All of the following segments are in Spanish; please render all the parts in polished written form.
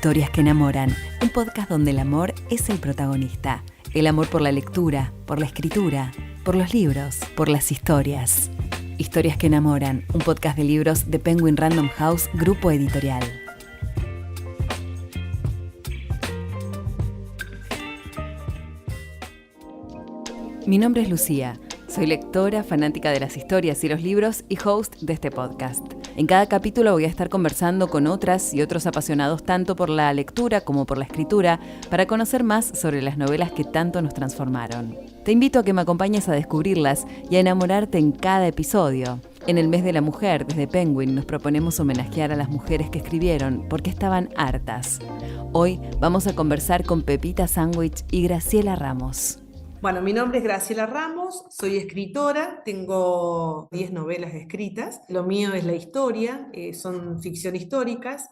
Historias que enamoran, un podcast donde el amor es el protagonista. El amor por la lectura, por la escritura, por los libros, por las historias. Historias que enamoran, un podcast de libros de Penguin Random House, grupo editorial. Mi nombre es Lucía. Soy lectora, fanática de las historias y los libros y host de este podcast. En cada capítulo voy a estar conversando con otras y otros apasionados tanto por la lectura como por la escritura para conocer más sobre las novelas que tanto nos transformaron. Te invito a que me acompañes a descubrirlas y a enamorarte en cada episodio. En el mes de la mujer, desde Penguin, nos proponemos homenajear a las mujeres que escribieron porque estaban hartas. Hoy vamos a conversar con Pepita Sandwich y Graciela Ramos. Bueno, mi nombre es Graciela Ramos, soy escritora, tengo 10 novelas escritas, lo mío es la historia, son ficción históricas.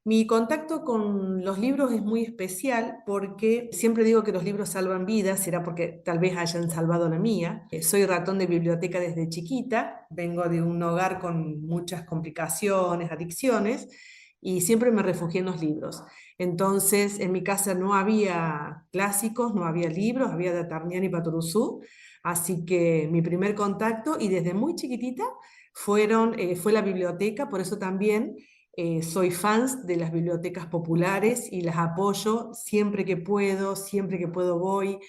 Mi contacto con los libros es muy especial porque siempre digo que los libros salvan vidas, será porque tal vez hayan salvado la mía. Soy ratón de biblioteca desde chiquita, vengo de un hogar con muchas complicaciones, adicciones, y siempre me refugié en los libros. Entonces, en mi casa no había clásicos, no había libros, había D'Artagnan y Patoruzú, así que mi primer contacto, y desde muy chiquitita, fue la biblioteca, por eso también soy fans de las bibliotecas populares y las apoyo siempre que puedo voy,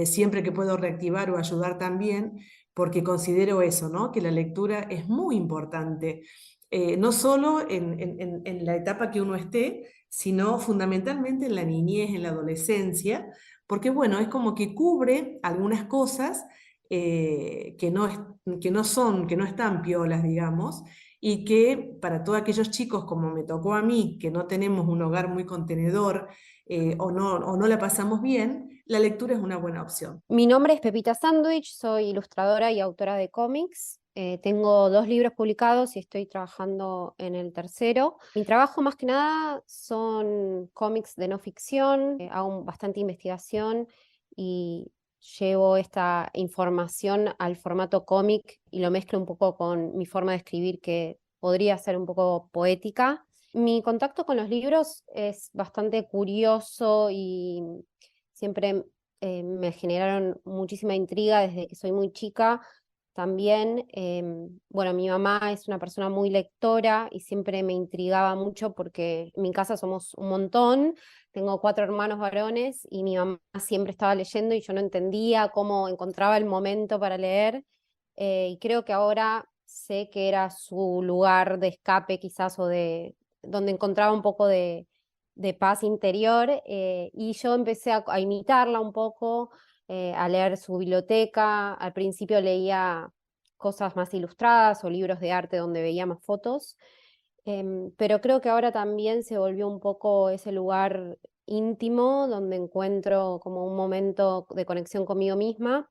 siempre que puedo reactivar o ayudar también, porque considero eso, ¿no? Que la lectura es muy importante, no solo en la etapa que uno esté, sino fundamentalmente en la niñez, en la adolescencia, porque bueno, es como que cubre algunas cosas que no están piolas, digamos, y que para todos aquellos chicos como me tocó a mí, que no tenemos un hogar muy contenedor o no la pasamos bien, la lectura es una buena opción. Mi nombre es Pepita Sandwich, soy ilustradora y autora de cómics. Tengo 2 libros publicados y estoy trabajando en el tercero. Mi trabajo más que nada son cómics de no ficción, hago bastante investigación y llevo esta información al formato cómic y lo mezclo un poco con mi forma de escribir, que podría ser un poco poética. Mi contacto con los libros es bastante curioso y siempre me generaron muchísima intriga desde que soy muy chica. También, bueno, mi mamá es una persona muy lectora y siempre me intrigaba mucho porque en mi casa somos un montón, tengo 4 hermanos varones y mi mamá siempre estaba leyendo y yo no entendía cómo encontraba el momento para leer, y creo que ahora sé que era su lugar de escape quizás o de donde encontraba un poco de paz interior, y yo empecé a imitarla un poco, a leer su biblioteca. Al principio leía cosas más ilustradas o libros de arte donde veía más fotos, pero creo que ahora también se volvió un poco ese lugar íntimo donde encuentro como un momento de conexión conmigo misma.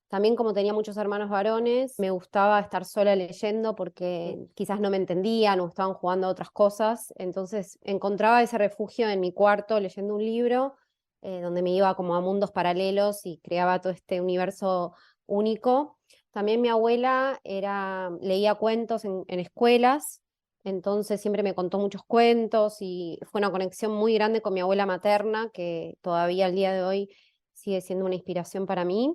También, como tenía muchos hermanos varones, me gustaba estar sola leyendo porque quizás no me entendían o estaban jugando a otras cosas. Entonces encontraba ese refugio en mi cuarto leyendo un libro, donde me iba como a mundos paralelos y creaba todo este universo único. También mi abuela leía cuentos en escuelas, entonces siempre me contó muchos cuentos y fue una conexión muy grande con mi abuela materna, que todavía al día de hoy sigue siendo una inspiración para mí.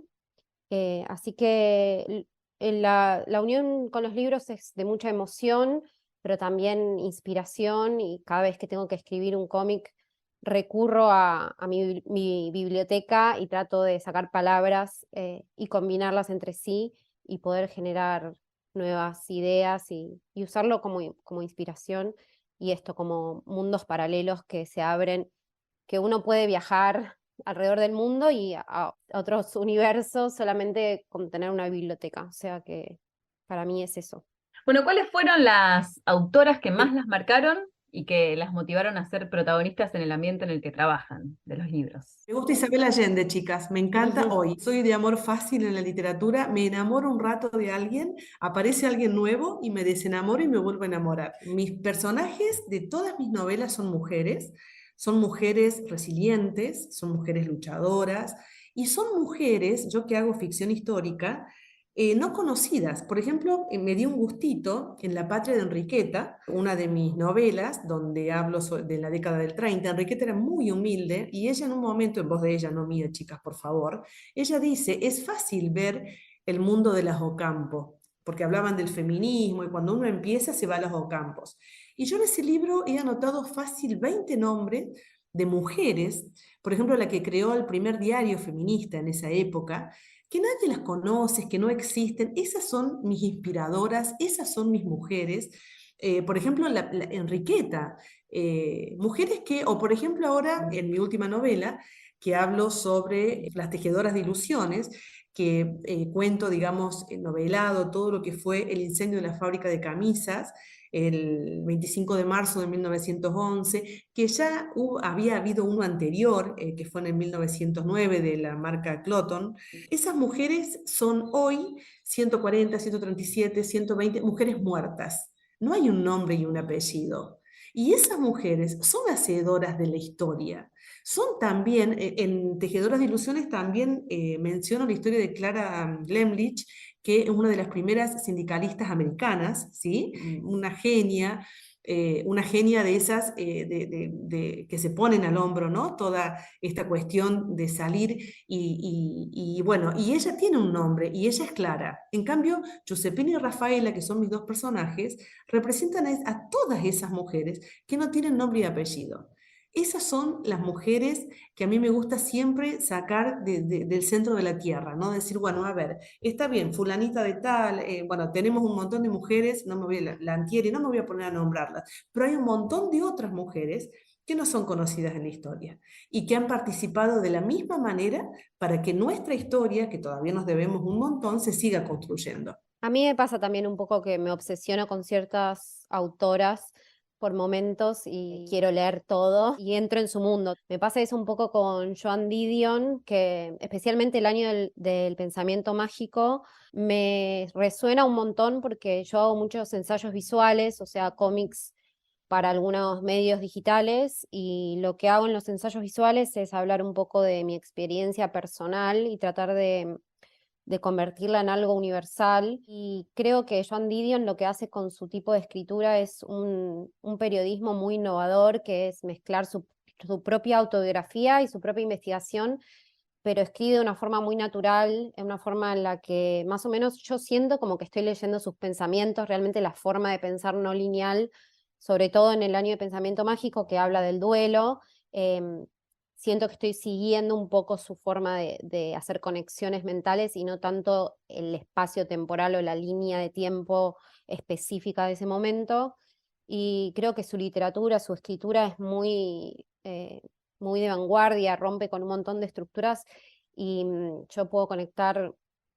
Así que la unión con los libros es de mucha emoción, pero también inspiración, y cada vez que tengo que escribir un cómic recurro a mi biblioteca y trato de sacar palabras, y combinarlas entre sí y poder generar nuevas ideas y usarlo como inspiración, y esto como mundos paralelos que se abren, que uno puede viajar alrededor del mundo y a otros universos solamente con tener una biblioteca. O sea que para mí es eso. Bueno, ¿cuáles fueron las autoras que más las marcaron y que las motivaron a ser protagonistas en el ambiente en el que trabajan, de los libros? Me gusta Isabel Allende, chicas, me encanta hoy. Soy de amor fácil en la literatura, me enamoro un rato de alguien, aparece alguien nuevo y me desenamoro y me vuelvo a enamorar. Mis personajes de todas mis novelas son mujeres resilientes, son mujeres luchadoras y son mujeres, yo que hago ficción histórica, no conocidas. Por ejemplo, me dio un gustito en La Patria de Enriqueta, una de mis novelas, donde hablo de la década del 30. Enriqueta era muy humilde y ella en un momento, en voz de ella, no mía, chicas, por favor, ella dice, es fácil ver el mundo de las Ocampo, porque hablaban del feminismo y cuando uno empieza se va a los Ocampos. Y yo en ese libro he anotado fácil 20 nombres de mujeres, por ejemplo, la que creó el primer diario feminista en esa época, que nadie las conoce, que no existen. Esas son mis inspiradoras, esas son mis mujeres. Por ejemplo, la Enriqueta, mujeres que, o por ejemplo ahora en mi última novela, que hablo sobre las tejedoras de ilusiones, que cuento, digamos, novelado todo lo que fue el incendio de la fábrica de camisas el 25 de marzo de 1911, que ya había habido uno anterior, que fue en el 1909 de la marca Cloton. Esas mujeres son hoy 140, 137, 120 mujeres muertas. No hay un nombre y un apellido. Y esas mujeres son hacedoras de la historia. Son también, en Tejedoras de Ilusiones también menciono la historia de Clara Glemlich, que es una de las primeras sindicalistas americanas, ¿sí? Una genia de esas que se ponen al hombro, ¿no? Toda esta cuestión de salir y bueno, y ella tiene un nombre y ella es Clara. En cambio, Giuseppina y Rafaela, que son mis dos personajes, representan a todas esas mujeres que no tienen nombre y apellido. Esas son las mujeres que a mí me gusta siempre sacar del centro de la tierra, ¿no? Decir, bueno, a ver, está bien, fulanita de tal, bueno, tenemos un montón de mujeres, no me voy a la Antieri, no me voy a poner a nombrarlas, pero hay un montón de otras mujeres que no son conocidas en la historia y que han participado de la misma manera para que nuestra historia, que todavía nos debemos un montón, se siga construyendo. A mí me pasa también un poco que me obsesiono con ciertas autoras por momentos y quiero leer todo y entro en su mundo. Me pasa eso un poco con Joan Didion, que especialmente el año del pensamiento mágico me resuena un montón porque yo hago muchos ensayos visuales, o sea, cómics para algunos medios digitales, y lo que hago en los ensayos visuales es hablar un poco de mi experiencia personal y tratar de convertirla en algo universal. Y creo que Joan Didion lo que hace con su tipo de escritura es un periodismo muy innovador, que es mezclar su propia autobiografía y su propia investigación, pero escribe de una forma muy natural, en una forma en la que más o menos yo siento como que estoy leyendo sus pensamientos, realmente la forma de pensar no lineal, sobre todo en el año de pensamiento mágico que habla del duelo. Siento que estoy siguiendo un poco su forma de hacer conexiones mentales y no tanto el espacio temporal o la línea de tiempo específica de ese momento. Y creo que su literatura, su escritura es muy de vanguardia, rompe con un montón de estructuras y yo puedo conectar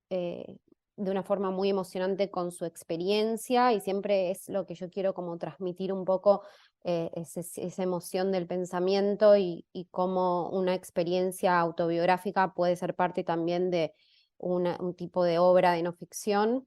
eh, de una forma muy emocionante con su experiencia, y siempre es lo que yo quiero como transmitir un poco, esa emoción del pensamiento y cómo una experiencia autobiográfica puede ser parte también de un tipo de obra de no ficción.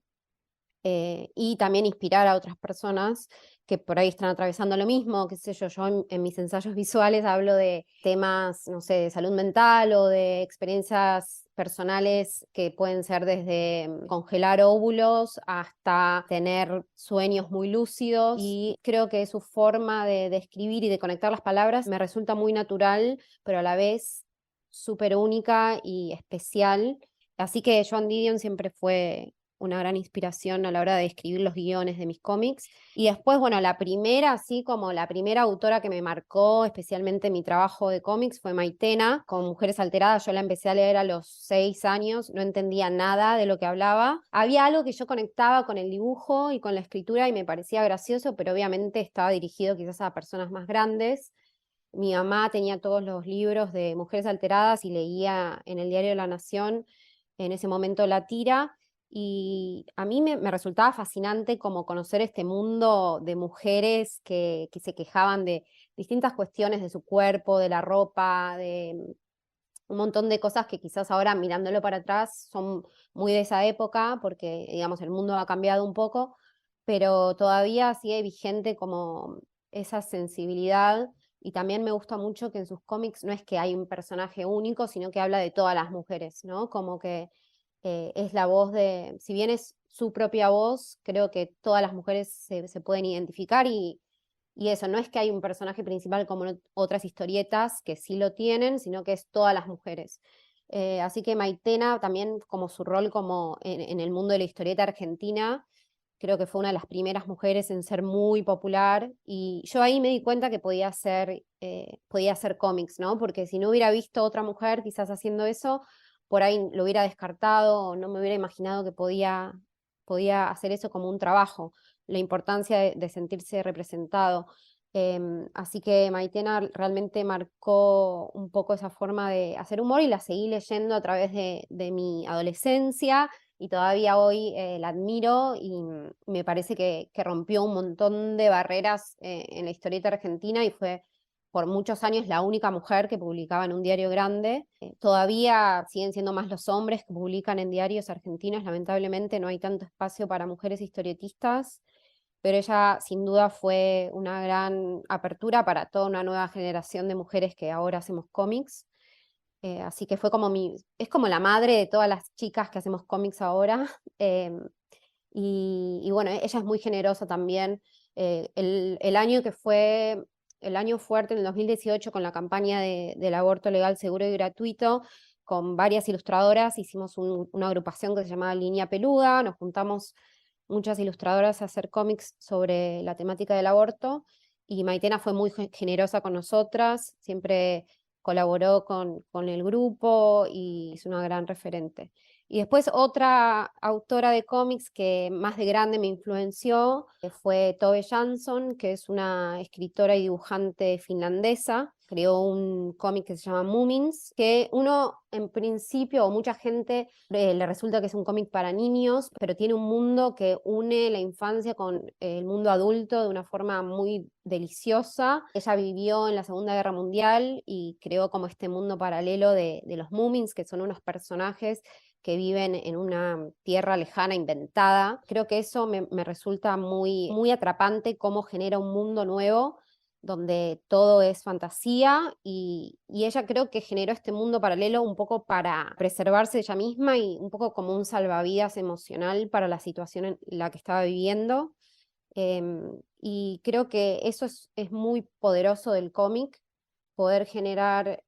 Y también inspirar a otras personas que por ahí están atravesando lo mismo, qué sé yo, en mis ensayos visuales hablo de temas, no sé, de salud mental o de experiencias personales que pueden ser desde congelar óvulos hasta tener sueños muy lúcidos, y creo que su forma de escribir y de conectar las palabras me resulta muy natural, pero a la vez súper única y especial. Así que Joan Didion siempre fue una gran inspiración a la hora de escribir los guiones de mis cómics. Y después, bueno, la primera, así como la primera autora que me marcó especialmente mi trabajo de cómics fue Maitena, con Mujeres Alteradas. Yo la empecé a leer a los 6 años, no entendía nada de lo que hablaba. Había algo que yo conectaba con el dibujo y con la escritura y me parecía gracioso, pero obviamente estaba dirigido quizás a personas más grandes. Mi mamá tenía todos los libros de Mujeres Alteradas y leía en el diario La Nación en ese momento la tira, y a mí me resultaba fascinante como conocer este mundo de mujeres que se quejaban de distintas cuestiones de su cuerpo, de la ropa, de un montón de cosas que quizás ahora mirándolo para atrás son muy de esa época, porque digamos el mundo ha cambiado un poco, pero todavía sigue vigente como esa sensibilidad. Y también me gusta mucho que en sus cómics no es que hay un personaje único, sino que habla de todas las mujeres, ¿no? Como que Es la voz de, si bien es su propia voz, creo que todas las mujeres se pueden identificar y eso, no es que hay un personaje principal como en otras historietas que sí lo tienen, sino que es todas las mujeres. Así que Maitena también como su rol como en el mundo de la historieta argentina, creo que fue una de las primeras mujeres en ser muy popular y yo ahí me di cuenta que podía hacer cómics, ¿no? Porque si no hubiera visto otra mujer quizás haciendo eso, por ahí lo hubiera descartado o no me hubiera imaginado que podía hacer eso como un trabajo, la importancia de sentirse representado. Así que Maitena realmente marcó un poco esa forma de hacer humor y la seguí leyendo a través de mi adolescencia y todavía hoy la admiro y me parece que rompió un montón de barreras en la historieta argentina y fue por muchos años la única mujer que publicaba en un diario grande. Todavía siguen siendo más los hombres que publican en diarios argentinos, lamentablemente no hay tanto espacio para mujeres historietistas, pero ella sin duda fue una gran apertura para toda una nueva generación de mujeres que ahora hacemos cómics. Así que fue es como la madre de todas las chicas que hacemos cómics ahora. Y bueno, ella es muy generosa también. El año que fue el año fuerte, en el 2018, con la campaña del aborto legal, seguro y gratuito, con varias ilustradoras, hicimos una agrupación que se llamaba Línea Peluda, nos juntamos muchas ilustradoras a hacer cómics sobre la temática del aborto, y Maitena fue muy generosa con nosotras, siempre colaboró con el grupo y es una gran referente. Y después otra autora de cómics que más de grande me influenció fue Tove Jansson, que es una escritora y dibujante finlandesa. Creó un cómic que se llama Moomins, que uno en principio, o mucha gente le resulta que es un cómic para niños, pero tiene un mundo que une la infancia con el mundo adulto de una forma muy deliciosa. Ella vivió en la Segunda Guerra Mundial y creó como este mundo paralelo de los Moomins, que son unos personajes que viven en una tierra lejana inventada. Creo que eso me resulta muy atrapante, cómo genera un mundo nuevo donde todo es fantasía y ella creo que generó este mundo paralelo un poco para preservarse ella misma y un poco como un salvavidas emocional para la situación en la que estaba viviendo. Y creo que eso es muy poderoso del cómic, poder generar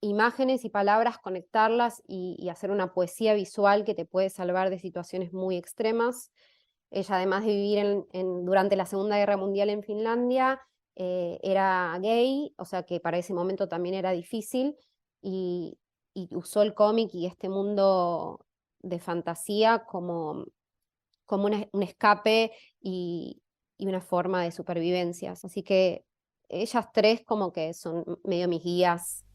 imágenes y palabras, conectarlas y hacer una poesía visual que te puede salvar de situaciones muy extremas. Ella, además de vivir durante la Segunda Guerra Mundial en Finlandia, era gay, o sea que para ese momento también era difícil, y, y usó el cómic y este mundo de fantasía como un escape y una forma de supervivencia. Así que ellas tres como que son medio mis guías.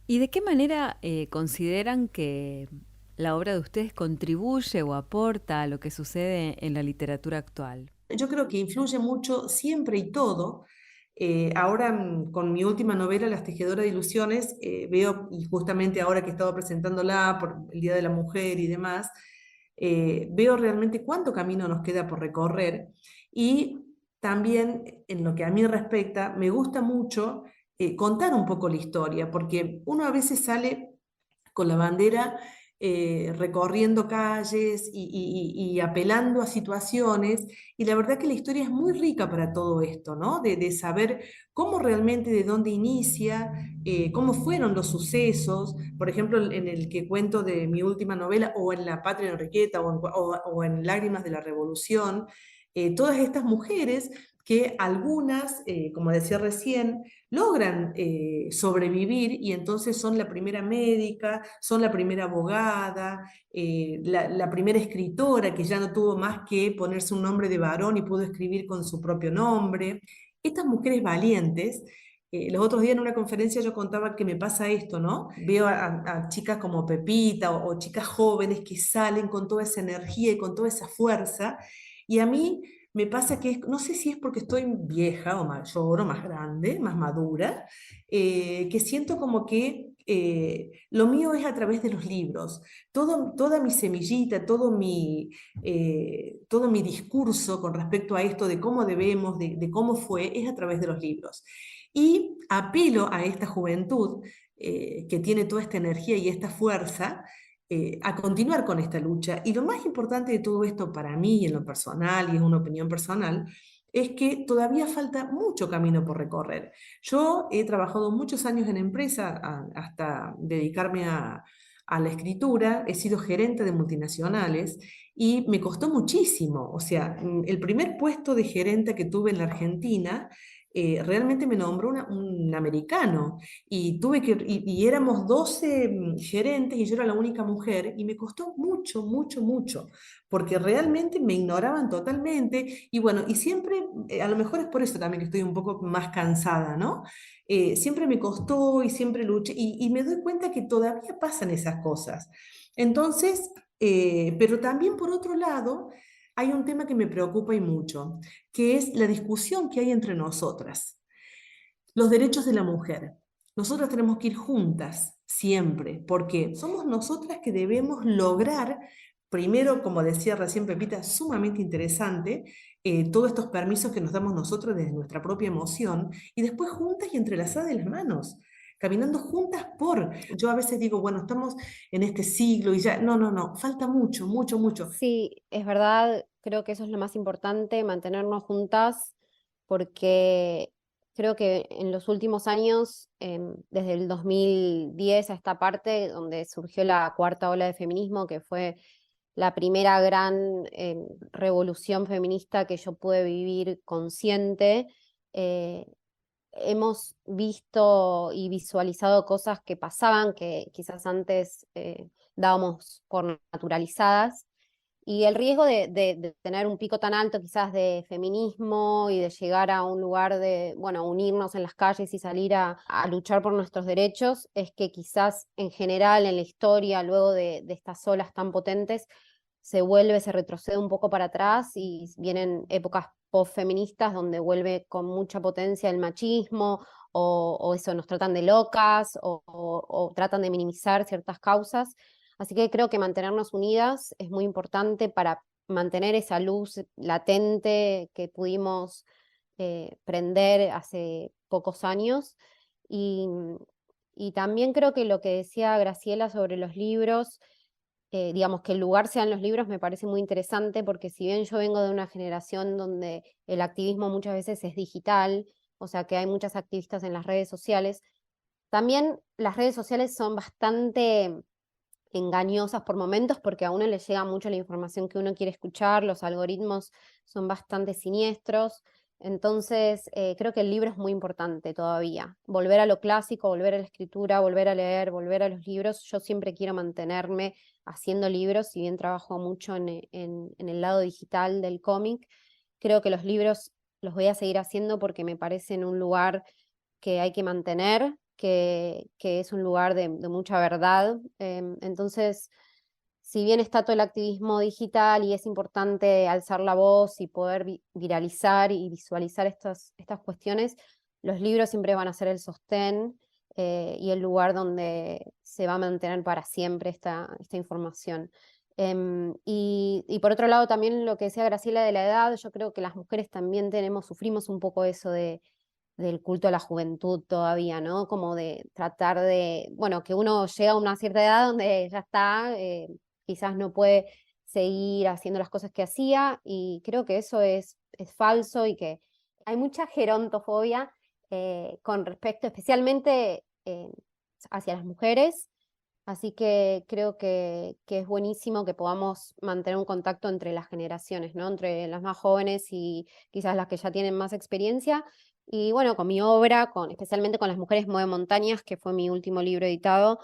¿Y de qué manera consideran que la obra de ustedes contribuye o aporta a lo que sucede en la literatura actual? Yo creo que influye mucho siempre y todo. Ahora con mi última novela, Las Tejedoras de Ilusiones, veo, y justamente ahora que he estado presentándola por el Día de la Mujer y demás, veo realmente cuánto camino nos queda por recorrer y también en lo que a mí respecta, me gusta mucho contar un poco la historia, porque uno a veces sale con la bandera recorriendo calles y apelando a situaciones, y la verdad que la historia es muy rica para todo esto, ¿no? De saber cómo realmente, de dónde inicia, cómo fueron los sucesos, por ejemplo, en el que cuento de mi última novela, o en La Patria de Enriqueta, o en Lágrimas de la Revolución, todas estas mujeres que algunas, como decía recién, logran sobrevivir y entonces son la primera médica, son la primera abogada, la primera escritora que ya no tuvo más que ponerse un nombre de varón y pudo escribir con su propio nombre. Estas mujeres valientes, los otros días en una conferencia yo contaba que me pasa esto, ¿no? Veo a chicas como Pepita o chicas jóvenes que salen con toda esa energía y con toda esa fuerza, y a mí me pasa que no sé si es porque estoy vieja o mayor o más grande, más madura, que siento como que lo mío es a través de los libros. Toda mi semillita, todo mi discurso con respecto a esto de cómo debemos, de cómo fue, es a través de los libros. Y apelo a esta juventud que tiene toda esta energía y esta fuerza, a continuar con esta lucha. Y lo más importante de todo esto para mí, en lo personal, y es una opinión personal, es que todavía falta mucho camino por recorrer. Yo he trabajado muchos años en empresa hasta dedicarme a la escritura, he sido gerente de multinacionales y me costó muchísimo. O sea, el primer puesto de gerente que tuve en la Argentina, realmente me nombró un americano y y éramos 12 gerentes y yo era la única mujer y me costó mucho, mucho, mucho, porque realmente me ignoraban totalmente y bueno, y siempre, a lo mejor es por eso también que estoy un poco más cansada, ¿no? Siempre me costó y siempre luché y me doy cuenta que todavía pasan esas cosas. Entonces, pero también por otro lado, hay un tema que me preocupa y mucho, que es la discusión que hay entre nosotras. Los derechos de la mujer. Nosotras tenemos que ir juntas, siempre, porque somos nosotras que debemos lograr, primero, como decía recién Pepita, sumamente interesante, todos estos permisos que nos damos nosotros desde nuestra propia emoción, y después juntas y entrelazadas de las manos, caminando juntas yo a veces digo, bueno, estamos en este siglo y ya, no, no, no, falta mucho, mucho, mucho. Sí, es verdad, creo que eso es lo más importante, mantenernos juntas, porque creo que en los últimos años, desde el 2010 a esta parte, donde surgió la cuarta ola de feminismo, que fue la primera gran revolución feminista que yo pude vivir consciente, eh, hemos visto y visualizado cosas que pasaban, que quizás antes dábamos por naturalizadas, y el riesgo de tener un pico tan alto quizás de feminismo y de llegar a un lugar de, bueno, unirnos en las calles y salir a luchar por nuestros derechos, es que quizás en general en la historia, luego de estas olas tan potentes, se retrocede un poco para atrás y vienen épocas post-feministas donde vuelve con mucha potencia el machismo o eso, nos tratan de locas o tratan de minimizar ciertas causas. Así que creo que mantenernos unidas es muy importante para mantener esa luz latente que pudimos prender hace pocos años. Y, y también creo que lo que decía Graciela sobre los libros, digamos, que el lugar sean los libros me parece muy interesante porque si bien yo vengo de una generación donde el activismo muchas veces es digital, o sea que hay muchas activistas en las redes sociales, también las redes sociales son bastante engañosas por momentos porque a uno le llega mucho la información que uno quiere escuchar, los algoritmos son bastante siniestros, entonces creo que el libro es muy importante todavía. Volver a lo clásico, volver a la escritura, volver a leer, volver a los libros. Yo siempre quiero mantenerme haciendo libros, si bien trabajo mucho en el lado digital del cómic, creo que los libros los voy a seguir haciendo porque me parecen un lugar que hay que mantener, que es un lugar de mucha verdad. Entonces, si bien está todo el activismo digital y es importante alzar la voz y poder viralizar y visualizar estas cuestiones, los libros siempre van a ser el sostén y el lugar donde se va a mantener para siempre esta información. Y por otro lado, también lo que decía Graciela de la edad, yo creo que las mujeres también sufrimos un poco eso del culto a la juventud todavía, ¿no? Como de tratar de, bueno, que uno llega a una cierta edad donde ya está, quizás no puede seguir haciendo las cosas que hacía, y creo que eso es falso y que hay mucha gerontofobia con respecto especialmente hacia las mujeres. Así que creo que es buenísimo que podamos mantener un contacto entre las generaciones, ¿no? Entre las más jóvenes y quizás las que ya tienen más experiencia. Y bueno, con mi obra, especialmente con Las mujeres mueven montañas, que fue mi último libro editado,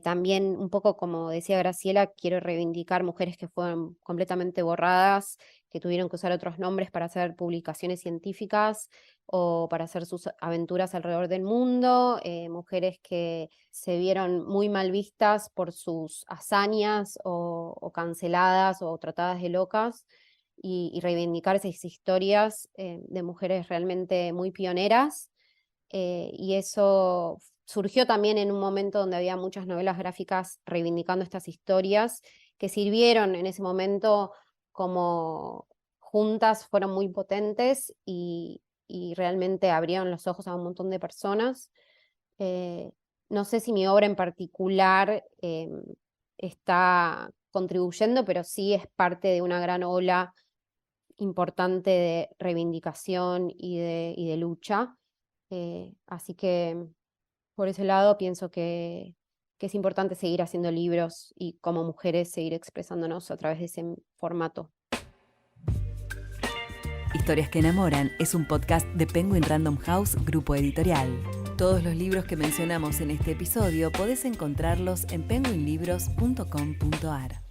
también un poco como decía Graciela, quiero reivindicar mujeres que fueron completamente borradas, que tuvieron que usar otros nombres para hacer publicaciones científicas o para hacer sus aventuras alrededor del mundo, mujeres que se vieron muy mal vistas por sus hazañas o canceladas o tratadas de locas, y reivindicar esas historias de mujeres realmente muy pioneras. Y eso surgió también en un momento donde había muchas novelas gráficas reivindicando estas historias que sirvieron en ese momento como juntas, fueron muy potentes y realmente abrieron los ojos a un montón de personas. No sé si mi obra en particular está contribuyendo, pero sí es parte de una gran ola importante de reivindicación y de lucha. Así que por ese lado pienso que es importante seguir haciendo libros y como mujeres seguir expresándonos a través de ese formato. Historias que enamoran es un podcast de Penguin Random House, grupo editorial. Todos los libros que mencionamos en este episodio podés encontrarlos en penguinlibros.com.ar.